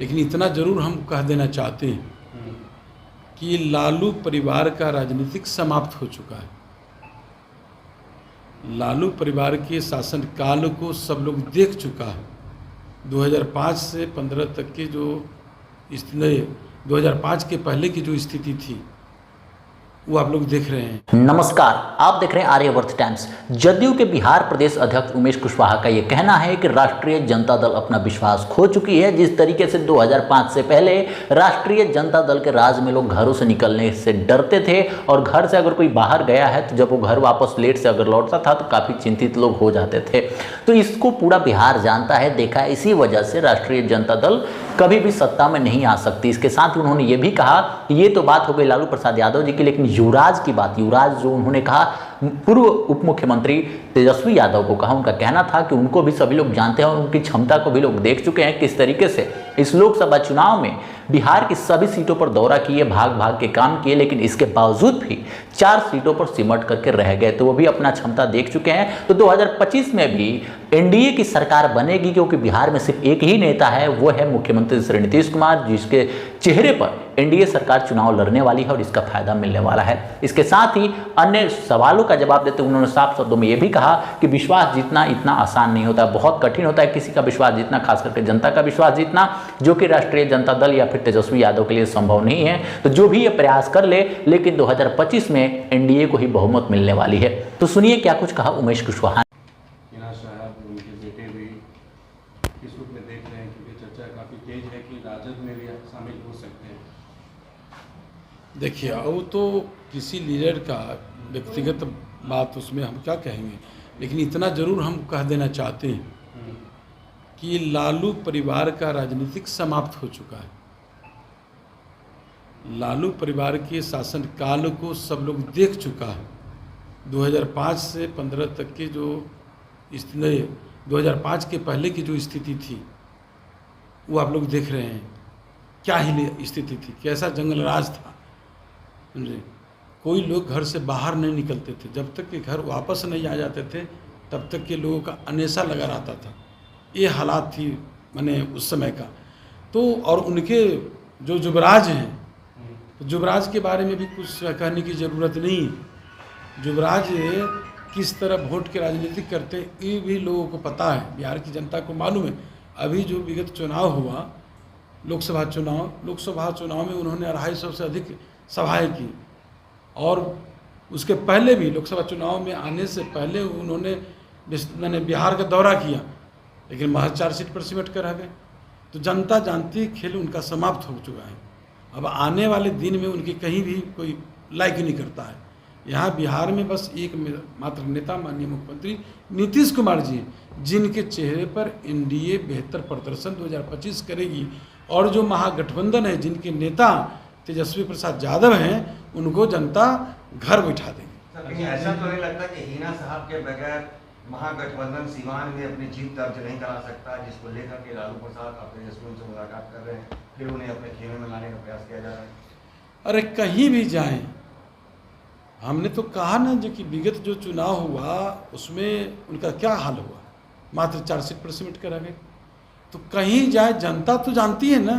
लेकिन इतना जरूर हम कह देना चाहते हैं कि लालू परिवार का राजनीतिक समाप्त हो चुका है। लालू परिवार के शासनकाल को सब लोग देख चुका है। 2005 से 15 तक की जो 2005 के पहले की जो स्थिति थी वो आप लोग देख रहे हैं। नमस्कार, आप देख रहे हैं आर्यवर्त टाइम्स। जदयू के बिहार प्रदेश अध्यक्ष उमेश कुशवाहा का यह कहना है कि राष्ट्रीय जनता दल अपना विश्वास खो चुकी है। जिस तरीके से 2005 से पहले राष्ट्रीय जनता दल के राज में लोग घरों से निकलने से डरते थे और घर से अगर कोई बाहर गया है तो जब वो घर वापस लेट से अगर लौटता था तो काफ़ी चिंतित लोग हो जाते थे। तो इसको पूरा बिहार जानता है, देखा है। इसी वजह से राष्ट्रीय जनता दल कभी भी सत्ता में नहीं आ सकती। इसके साथ ही उन्होंने ये भी कहा कि ये तो बात हो गई लालू प्रसाद यादव जी की, लेकिन युवराज की बात, युवराज जो उन्होंने कहा पूर्व उप मुख्यमंत्री तेजस्वी यादव को कहा, उनका कहना था कि उनको भी सभी लोग जानते हैं और उनकी क्षमता को भी लोग देख चुके हैं किस तरीके से इस लोकसभा चुनाव में बिहार की सभी सीटों पर दौरा किए, भाग भाग के काम किए, लेकिन इसके बावजूद भी 4 सीटों पर सिमट करके रह गए। तो वो भी अपना क्षमता देख चुके हैं। तो 2025 में भी एनडीए की सरकार बनेगी, क्योंकि बिहार में सिर्फ एक ही नेता है, वो है मुख्यमंत्री श्री नीतीश कुमार, जिसके चेहरे पर एनडीए सरकार चुनाव लड़ने वाली है और इसका फायदा मिलने वाला है। इसके साथ ही अन्य सवालों का जवाब देते उन्होंने साफ शब्दों में यह भी कहा कि विश्वास जीतना इतना आसान नहीं होता, बहुत कठिन होता है किसी का विश्वास जीतना, खास करके जनता का विश्वास जीतना, जो कि राष्ट्रीय जनता दल या फिर तेजस्वी यादव के लिए संभव नहीं है। तो जो भी ये प्रयास कर ले, लेकिन 2025 में एनडीए को ही बहुमत मिलने वाली है। तो सुनिए क्या कुछ कहा उमेश कुशवाहा। उनके बेटे भी इस रूप में देख रहे हैं, क्योंकि चर्चा काफ़ी तेज है कि राजद में भी शामिल हो सकते हैं। देखिए, वो तो किसी लीडर का व्यक्तिगत बात, उसमें हम क्या कहेंगे, लेकिन इतना जरूर हम कह देना चाहते हैं कि लालू परिवार का राजनीतिक समाप्त हो चुका है। लालू परिवार के शासनकाल को सब लोग देख चुका है। 2005 से 15 तक की जो 2005 के पहले की जो स्थिति थी वो आप लोग देख रहे हैं। क्या ही स्थिति थी, कैसा जंगल राज था, समझे। कोई लोग घर से बाहर नहीं निकलते थे, जब तक कि घर वापस नहीं आ जाते थे तब तक के लोगों का अनेसा लगा रहता था। ये हालात थी मैंने उस समय का। तो और उनके जो युवराज हैं, तो युवराज के बारे में भी कुछ कहने की ज़रूरत नहीं है। युवराज किस तरह वोट के राजनीति करते हैं ये भी लोगों को पता है, बिहार की जनता को मालूम है। अभी जो विगत चुनाव हुआ, लोकसभा चुनाव में उन्होंने 250 से अधिक सभाएं की, और उसके पहले भी लोकसभा चुनाव में आने से पहले उन्होंने मैंने बिहार का दौरा किया, लेकिन महज 4 सीट पर सिमट कर रह गए। तो जनता जानती खेल उनका समाप्त हो चुका है। अब आने वाले दिन में उनकी कहीं भी कोई लाइक नहीं करता है। यहाँ बिहार में बस एक मात्र नेता माननीय मुख्यमंत्री नीतीश कुमार जी, जिनके चेहरे पर एनडीए बेहतर प्रदर्शन 2025 करेगी, और जो महागठबंधन है जिनके नेता तेजस्वी प्रसाद यादव हैं, उनको जनता घर बैठा देगी। लेकिन ऐसा तो नहीं लगता कि हिना साहब के बगैर महागठबंधन सीवान में अपनी जीत दर्ज नहीं करा सकता, जिसको लेकर के लालू प्रसाद और तेजस्वी से मुलाकात कर रहे हैं, फिर उन्हें अपने खेमे में लाने का प्रयास किया जा रहा है। अरे कहीं भी जाएं, हमने तो कहा ना जो कि विगत जो चुनाव हुआ उसमें उनका क्या हाल हुआ, मात्र 4 सीट पर सिमट कर आ गए। तो कहीं जाए जनता तो जानती है ना,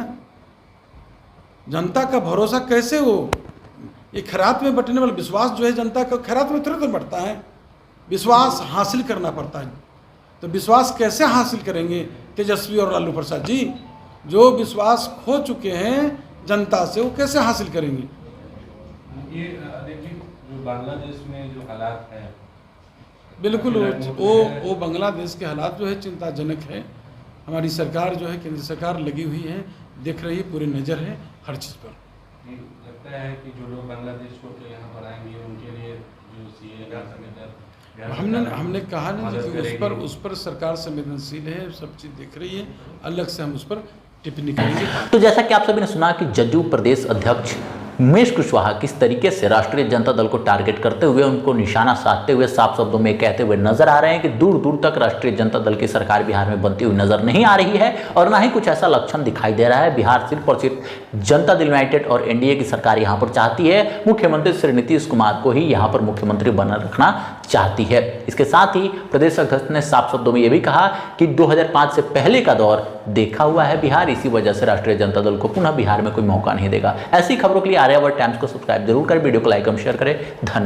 जनता का भरोसा कैसे हो, ये खैरात में बटने वाला विश्वास जो है जनता का खैरात में तुरंत बढ़ता है, विश्वास हासिल करना पड़ता है। तो विश्वास कैसे हासिल करेंगे तेजस्वी और लालू प्रसाद जी, जो विश्वास खो चुके हैं जनता से, वो कैसे हासिल करेंगे। ये देखिए, जो बांग्लादेश में जो हालात है, बिल्कुल वो बांग्लादेश के हालात जो है चिंताजनक है। हमारी सरकार जो है, केंद्र सरकार लगी हुई है, देख रही है, पूरी नज़र है हर चीज़ पर। लगता है कि जो लोग बांग्लादेश को यहाँ पर आएंगे उनके लिए जो हमने कहा ना कि उस पर सरकार संवेदनशील है, सब चीज़ देख रही है, अलग से हम उस पर टिप्पणी करेंगे। तो जैसा कि आप सभी ने सुना कि जदयू प्रदेश अध्यक्ष उमेश कुशवाहा किस तरीके से राष्ट्रीय जनता दल को टारगेट करते हुए, उनको निशाना साधते हुए, साफ शब्दों में कहते हुए नजर आ रहे हैं कि दूर दूर तक राष्ट्रीय जनता दल की सरकार बिहार में बनती हुई नजर नहीं आ रही है और ना ही कुछ ऐसा लक्षण दिखाई दे रहा है। बिहार सिर्फ और सिर्फ जनता दल यूनाइटेड और एनडीए की सरकार यहां पर चाहती है, मुख्यमंत्री श्री नीतीश कुमार को ही यहां पर मुख्यमंत्री बना रखना चाहती है। इसके साथ ही प्रदेश अध्यक्ष ने साफ शब्दों में यह भी कहा कि 2005 से पहले का दौर देखा हुआ है बिहार, इसी वजह से राष्ट्रीय जनता दल को पुनः बिहार में कोई मौका नहीं देगा। ऐसी खबरों के लिए आर्यावर्त टाइम्स को सब्सक्राइब जरूर करें, वीडियो को लाइक और शेयर करें। धन्यवाद।